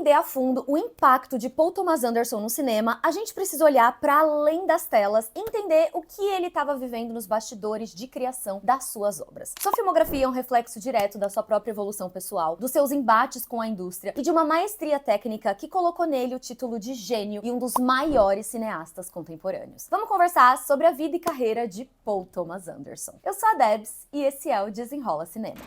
entender a fundo o impacto de Paul Thomas Anderson no cinema, a gente precisa olhar para além das telas e entender o que ele estava vivendo nos bastidores de criação das suas obras. Sua filmografia é um reflexo direto da sua própria evolução pessoal, dos seus embates com a indústria e de uma maestria técnica que colocou nele o título de gênio e um dos maiores cineastas contemporâneos. Vamos conversar sobre a vida e carreira de Paul Thomas Anderson. Eu sou a Debs e esse é o Desenrola Cinema.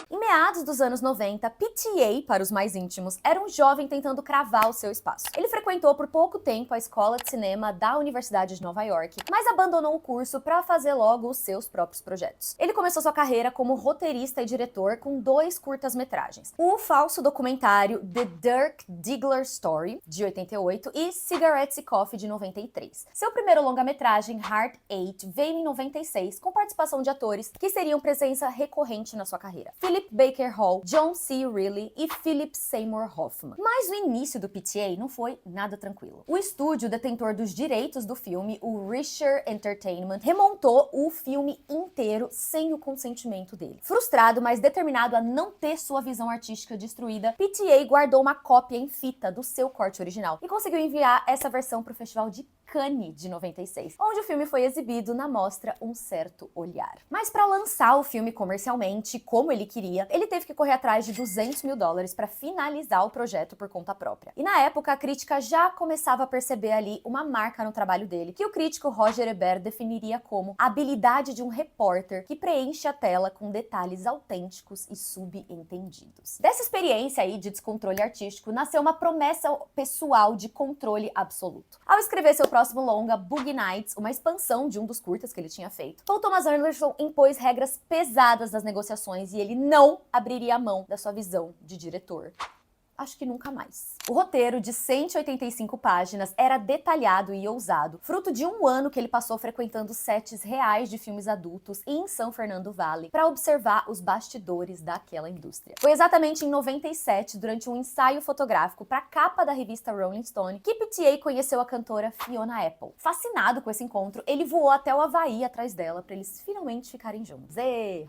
Em meados dos anos 90, PTA, para os mais íntimos, era um jovem tentando cravar o seu espaço. Ele frequentou por pouco tempo a escola de cinema da Universidade de Nova York, mas abandonou o curso para fazer logo os seus próprios projetos. Ele começou sua carreira como roteirista e diretor com 2 curtas-metragens: o falso documentário The Dirk Diggler Story, de 88, e Cigarettes and Coffee, de 93. Seu primeiro longa-metragem, Heart 8, veio em 96, com participação de atores que seriam presença recorrente na sua carreira: Philip Baker Hall, John C. Reilly e Philip Seymour Hoffman. Mas o início do PTA não foi nada tranquilo. O estúdio detentor dos direitos do filme, o Richer Entertainment, remontou o filme inteiro sem o consentimento dele. Frustrado, mas determinado a não ter sua visão artística destruída, PTA guardou uma cópia em fita do seu corte original e conseguiu enviar essa versão para o Festival de Cannes de 96, onde o filme foi exibido na mostra Um Certo Olhar. Mas para lançar o filme comercialmente, como ele queria, ele teve que correr atrás de $200 mil para finalizar o projeto por conta própria. E na época, a crítica já começava a perceber ali uma marca no trabalho dele, que o crítico Roger Ebert definiria como a habilidade de um repórter que preenche a tela com detalhes autênticos e subentendidos. Dessa experiência aí de descontrole artístico, nasceu uma promessa pessoal de controle absoluto. Ao escrever seu próximo longa, Boogie Nights, uma expansão de um dos curtas que ele tinha feito, Paul Thomas Anderson impôs regras pesadas nas negociações e ele não abriria a mão da sua visão de diretor. Acho que nunca mais. O roteiro, de 185 páginas, era detalhado e ousado, fruto de um ano que ele passou frequentando sets reais de filmes adultos em São Fernando Valley para observar os bastidores daquela indústria. Foi exatamente em 97, durante um ensaio fotográfico para a capa da revista Rolling Stone, que PTA conheceu a cantora Fiona Apple. Fascinado com esse encontro, ele voou até o Havaí atrás dela para eles finalmente ficarem juntos.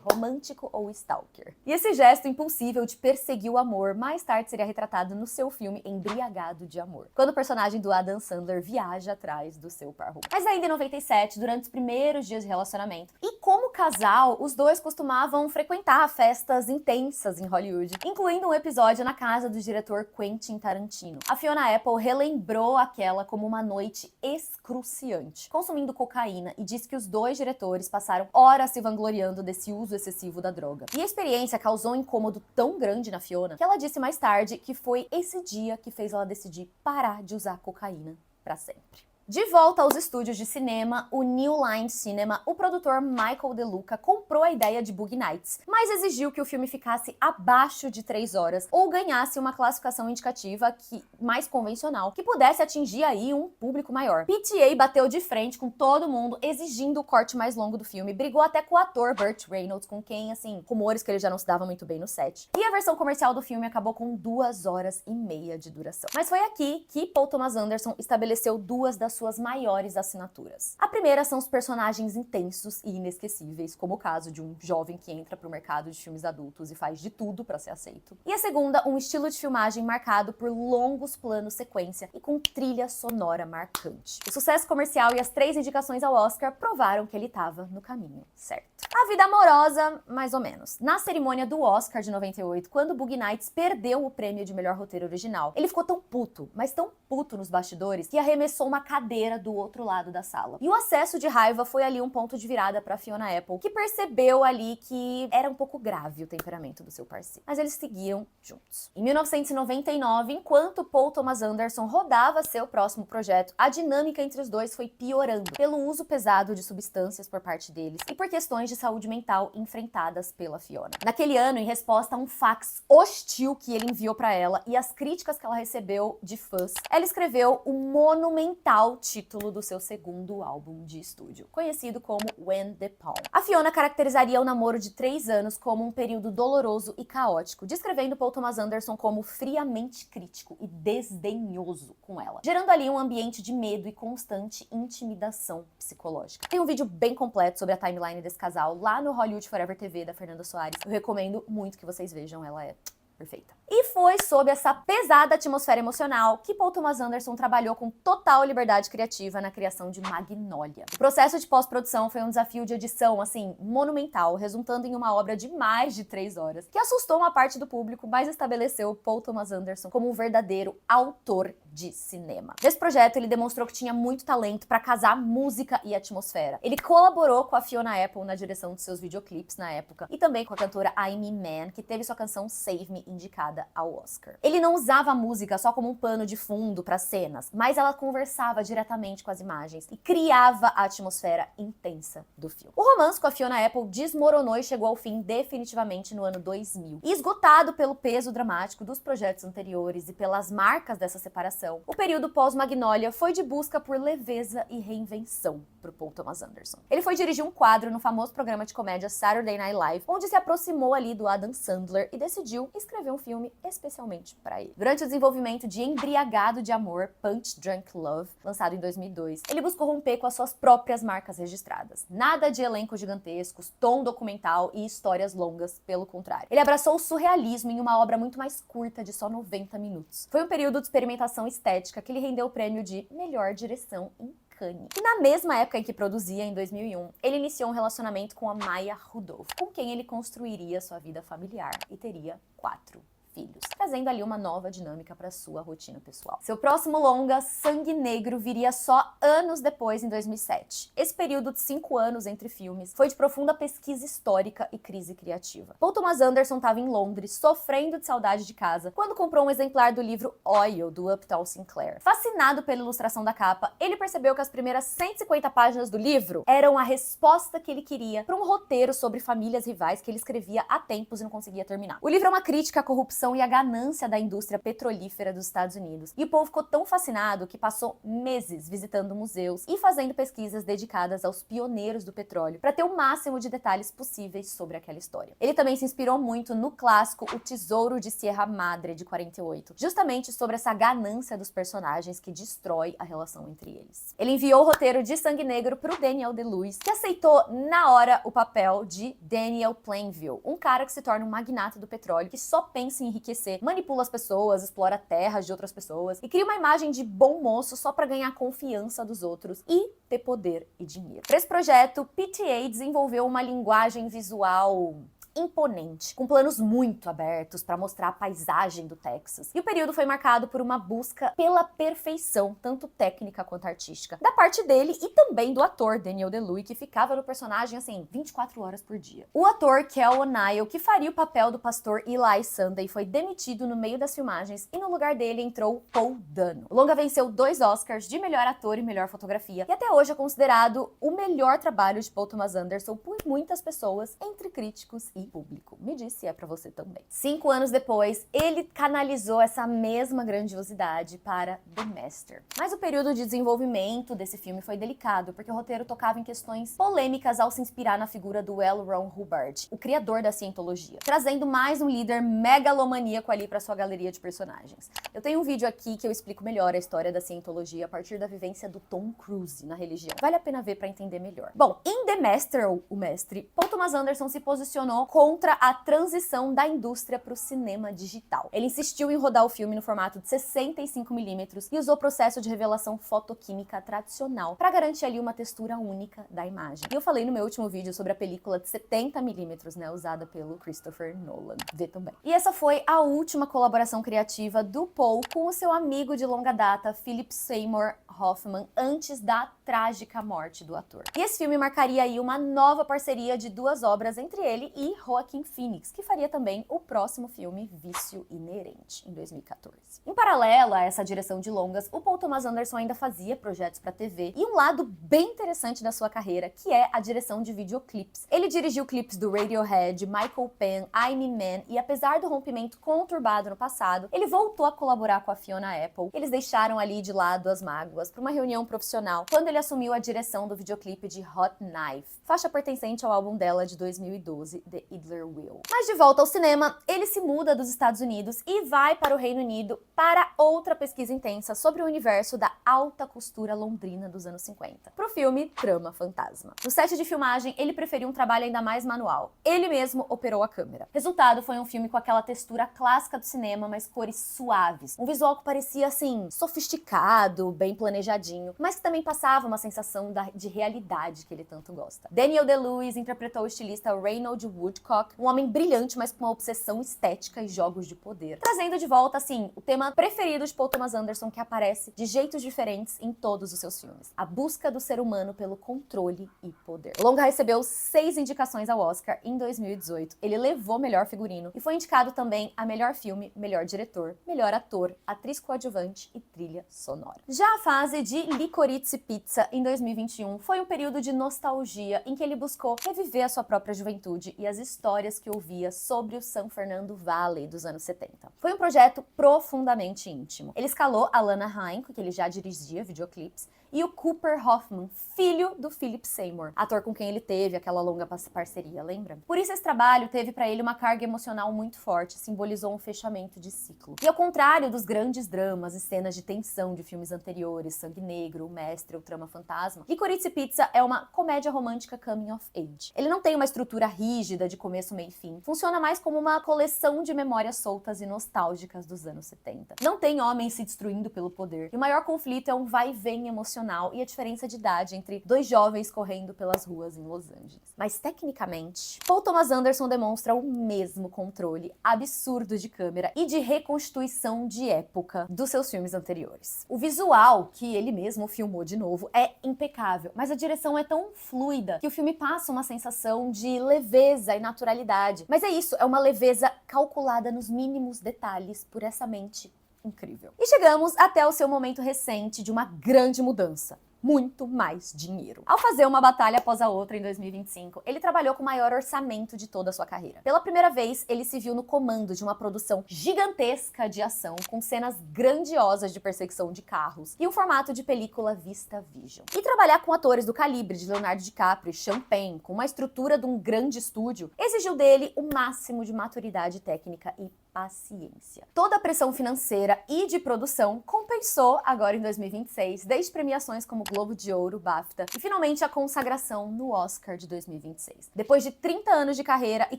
Romântico ou stalker? E esse gesto impulsível de perseguir o amor mais tarde seria retratado no seu filme Embriagado de Amor, quando o personagem do Adam Sandler viaja atrás do seu par romântico. Mas ainda em 97, durante os primeiros dias de relacionamento, e como casal, os dois costumavam frequentar festas intensas em Hollywood, incluindo um episódio na casa do diretor Quentin Tarantino. A Fiona Apple relembrou aquela como uma noite excruciante, consumindo cocaína, e disse que os dois diretores passaram horas se vangloriando desse uso excessivo da droga. E a experiência causou um incômodo tão grande na Fiona que ela disse mais tarde que foi esse dia que fez ela decidir parar de usar cocaína para sempre. De volta aos estúdios de cinema, o New Line Cinema, o produtor Michael De Luca comprou a ideia de Boogie Nights, mas exigiu que o filme ficasse abaixo de 3 horas ou ganhasse uma classificação indicativa mais convencional, que pudesse atingir aí um público maior. PTA bateu de frente com todo mundo, exigindo o corte mais longo do filme, brigou até com o ator Burt Reynolds, com quem, rumores que ele já não se dava muito bem no set. E a versão comercial do filme acabou com 2 horas e meia de duração. Mas foi aqui que Paul Thomas Anderson estabeleceu 2 das suas maiores assinaturas. A primeira são os personagens intensos e inesquecíveis, como o caso de um jovem que entra para o mercado de filmes adultos e faz de tudo para ser aceito. E a segunda, um estilo de filmagem marcado por longos planos sequência e com trilha sonora marcante. O sucesso comercial e as 3 indicações ao Oscar provaram que ele estava no caminho certo. A vida amorosa, mais ou menos. Na cerimônia do Oscar de 98, quando Boogie Nights perdeu o prêmio de melhor roteiro original, ele ficou tão puto, mas tão puto nos bastidores, que arremessou uma cadeira do outro lado da sala. E o acesso de raiva foi ali um ponto de virada para Fiona Apple, que percebeu ali que era um pouco grave o temperamento do seu parceiro. Mas eles seguiram juntos. Em 1999, enquanto Paul Thomas Anderson rodava seu próximo projeto, a dinâmica entre os dois foi piorando, pelo uso pesado de substâncias por parte deles e por questões de saúde mental enfrentadas pela Fiona. Naquele ano, em resposta a um fax hostil que ele enviou para ela e as críticas que ela recebeu de fãs, ela escreveu o monumental o título do seu segundo álbum de estúdio, conhecido como When the Palm. A Fiona caracterizaria o namoro de 3 anos como um período doloroso e caótico, descrevendo Paul Thomas Anderson como friamente crítico e desdenhoso com ela, gerando ali um ambiente de medo e constante intimidação psicológica. Tem um vídeo bem completo sobre a timeline desse casal lá no Hollywood Forever TV da Fernanda Soares. Eu recomendo muito que vocês vejam, ela é perfeita. E foi sob essa pesada atmosfera emocional que Paul Thomas Anderson trabalhou com total liberdade criativa na criação de Magnolia. O processo de pós-produção foi um desafio de edição, assim, monumental, resultando em uma obra de mais de 3 horas, que assustou uma parte do público, mas estabeleceu Paul Thomas Anderson como um verdadeiro autor de cinema. Nesse projeto, ele demonstrou que tinha muito talento para casar música e atmosfera. Ele colaborou com a Fiona Apple na direção de seus videoclipes na época, e também com a cantora Aimee Mann, que teve sua canção Save Me indicada ao Oscar. Ele não usava a música só como um pano de fundo para cenas, mas ela conversava diretamente com as imagens e criava a atmosfera intensa do filme. O romance com a Fiona Apple desmoronou e chegou ao fim definitivamente no ano 2000. E esgotado pelo peso dramático dos projetos anteriores e pelas marcas dessa separação, o período pós-Magnolia foi de busca por leveza e reinvenção para Paul Thomas Anderson. Ele foi dirigir um quadro no famoso programa de comédia Saturday Night Live, onde se aproximou ali do Adam Sandler e decidiu escrever um filme especialmente para ele. Durante o desenvolvimento de Embriagado de Amor, Punch Drunk Love, lançado em 2002, ele buscou romper com as suas próprias marcas registradas. Nada de elencos gigantescos, tom documental e histórias longas, pelo contrário. Ele abraçou o surrealismo em uma obra muito mais curta, de só 90 minutos. Foi um período de experimentação estética que lhe rendeu o prêmio de melhor direção em Cannes. E na mesma época em que produzia, em 2001, ele iniciou um relacionamento com a Maya Rudolph, com quem ele construiria sua vida familiar e teria 4 filhos, trazendo ali uma nova dinâmica para sua rotina pessoal. Seu próximo longa, Sangue Negro, viria só anos depois, em 2007. Esse período de 5 anos entre filmes foi de profunda pesquisa histórica e crise criativa. Paul Thomas Anderson estava em Londres, sofrendo de saudade de casa, quando comprou um exemplar do livro Oil, do Upton Sinclair. Fascinado pela ilustração da capa, ele percebeu que as primeiras 150 páginas do livro eram a resposta que ele queria para um roteiro sobre famílias rivais que ele escrevia há tempos e não conseguia terminar. O livro é uma crítica à corrupção e à ganância da indústria petrolífera dos Estados Unidos. E o povo ficou tão fascinado que passou meses visitando museus e fazendo pesquisas dedicadas aos pioneiros do petróleo para ter o máximo de detalhes possíveis sobre aquela história. Ele também se inspirou muito no clássico O Tesouro de Sierra Madre, de 48, justamente sobre essa ganância dos personagens que destrói a relação entre eles. Ele enviou o roteiro de Sangue Negro para o Daniel Day-Lewis, que aceitou na hora o papel de Daniel Plainview, um cara que se torna um magnata do petróleo que só pensa em enriquecer, manipula as pessoas, explora terras de outras pessoas e cria uma imagem de bom moço só para ganhar a confiança dos outros e ter poder e dinheiro. Para esse projeto, PTA desenvolveu uma linguagem visual imponente, com planos muito abertos para mostrar a paisagem do Texas. E o período foi marcado por uma busca pela perfeição, tanto técnica quanto artística, da parte dele e também do ator Daniel Day-Lewis, que ficava no personagem, assim, 24 horas por dia. O ator Kel O'Neill, que faria o papel do pastor Eli Sunday, foi demitido no meio das filmagens e no lugar dele entrou Paul Dano. O longa venceu 2 Oscars de melhor ator e melhor fotografia, e até hoje é considerado o melhor trabalho de Paul Thomas Anderson por muitas pessoas, entre críticos e público. Me diz se é pra você também. 5 anos depois, ele canalizou essa mesma grandiosidade para The Master. Mas o período de desenvolvimento desse filme foi delicado, porque o roteiro tocava em questões polêmicas ao se inspirar na figura do L. Ron Hubbard, o criador da Cientologia, trazendo mais um líder megalomaníaco ali para sua galeria de personagens. Eu tenho um vídeo aqui que eu explico melhor a história da Cientologia a partir da vivência do Tom Cruise na religião. Vale a pena ver para entender melhor. Bom, em The Master, ou O Mestre, Paul Thomas Anderson se posicionou contra a transição da indústria para o cinema digital. Ele insistiu em rodar o filme no formato de 65mm e usou o processo de revelação fotoquímica tradicional para garantir ali uma textura única da imagem. E eu falei no meu último vídeo sobre a película de 70mm, né, usada pelo Christopher Nolan. Vê também. E essa foi a última colaboração criativa do Paul com o seu amigo de longa data, Philip Seymour Hoffman, antes da trágica morte do ator. E esse filme marcaria aí uma nova parceria de 2 obras entre ele e Joaquin Phoenix, que faria também o próximo filme Vício Inerente, em 2014. Em paralelo a essa direção de longas, o Paul Thomas Anderson ainda fazia projetos para TV e um lado bem interessante da sua carreira, que é a direção de videoclipes. Ele dirigiu clipes do Radiohead, Michael Penn, I'm Man, e apesar do rompimento conturbado no passado, ele voltou a colaborar com a Fiona Apple. Eles deixaram ali de lado as mágoas para uma reunião profissional quando ele assumiu a direção do videoclipe de Hot Knife, faixa pertencente ao álbum dela de 2012, The Idler Wheel. Mas de volta ao cinema, ele se muda dos Estados Unidos e vai para o Reino Unido para outra pesquisa intensa sobre o universo da alta costura londrina dos anos 50, pro filme Trama Fantasma. No set de filmagem, ele preferiu um trabalho ainda mais manual. Ele mesmo operou a câmera. Resultado foi um filme com aquela textura clássica do cinema, mas cores suaves. Um visual que parecia, assim, sofisticado, bem planejadinho, mas que também passava uma sensação de realidade que ele tanto gosta. Daniel Day-Lewis interpretou o estilista Reynold Woodcock, um homem brilhante, mas com uma obsessão estética e jogos de poder, trazendo de volta, assim, o tema preferido de Paul Thomas Anderson, que aparece de jeitos diferentes em todos os seus filmes: a busca do ser humano pelo controle e poder. O longa recebeu 6 indicações ao Oscar em 2018. Ele levou melhor figurino e foi indicado também a melhor filme, melhor diretor, melhor ator, atriz coadjuvante e trilha sonora. Já a fase de Licorice Pizza, em 2021, foi um período de nostalgia em que ele buscou reviver a sua própria juventude e as histórias que ouvia sobre o San Fernando Valley dos anos 70. Foi um projeto profundamente íntimo. Ele escalou a Lana Heinck, que ele já dirigia videoclipes, e o Cooper Hoffman, filho do Philip Seymour, ator com quem ele teve aquela longa parceria, lembra? Por isso esse trabalho teve pra ele uma carga emocional muito forte, simbolizou um fechamento de ciclo. E ao contrário dos grandes dramas e cenas de tensão de filmes anteriores, Sangue Negro, O Mestre ou Trama Fantasma, Licorice Pizza é uma comédia romântica coming of age. Ele não tem uma estrutura rígida de começo, meio e fim. Funciona mais como uma coleção de memórias soltas e nostálgicas dos anos 70. Não tem homens se destruindo pelo poder. E o maior conflito é um vai e vem emocional e a diferença de idade entre dois jovens correndo pelas ruas em Los Angeles. Mas tecnicamente, Paul Thomas Anderson demonstra o mesmo controle absurdo de câmera e de reconstituição de época dos seus filmes anteriores. O visual, que ele mesmo filmou de novo, é impecável, mas a direção é tão fluida que o filme passa uma sensação de leveza e naturalidade. Mas é isso, é uma leveza calculada nos mínimos detalhes por essa mente incrível. E chegamos até o seu momento recente de uma grande mudança: muito mais dinheiro. Ao fazer uma batalha após a outra em 2025, ele trabalhou com o maior orçamento de toda a sua carreira. Pela primeira vez, ele se viu no comando de uma produção gigantesca de ação, com cenas grandiosas de perseguição de carros e um formato de película vista vision. E trabalhar com atores do calibre de Leonardo DiCaprio e Sean Penn, com uma estrutura de um grande estúdio, exigiu dele o máximo de maturidade técnica e paciência. Toda a pressão financeira e de produção compensou agora em 2026, desde premiações como Globo de Ouro, BAFTA e finalmente a consagração no Oscar de 2026. Depois de 30 anos de carreira e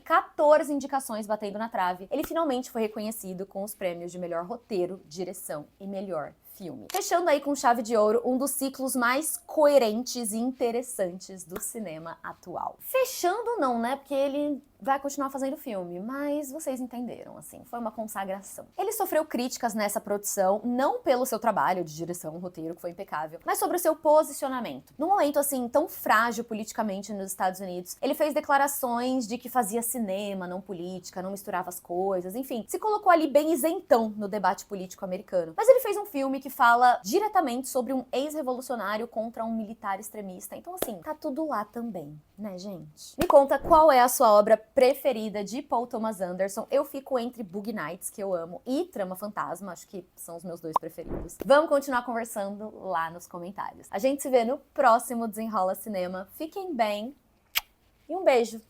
14 indicações batendo na trave, ele finalmente foi reconhecido com os prêmios de melhor roteiro, direção e melhor filme. Fechando aí com chave de ouro um dos ciclos mais coerentes e interessantes do cinema atual. Fechando não, né? Porque ele vai continuar fazendo filme, mas vocês entenderam, assim, foi uma consagração. Ele sofreu críticas nessa produção, não pelo seu trabalho de direção, roteiro, que foi impecável, mas sobre o seu posicionamento. Num momento, assim, tão frágil politicamente nos Estados Unidos, ele fez declarações de que fazia cinema, não política, não misturava as coisas, enfim, se colocou ali bem isentão no debate político americano. Mas ele fez um filme que fala diretamente sobre um ex-revolucionário contra um militar extremista, então, assim, tá tudo lá também, né, gente? Me conta qual é a sua obra preferida de Paul Thomas Anderson. Eu fico entre Boogie Nights, que eu amo, e Trama Fantasma, acho que são os meus dois preferidos. Vamos continuar conversando lá nos comentários. A gente se vê no próximo Desenrola Cinema. Fiquem bem e um beijo!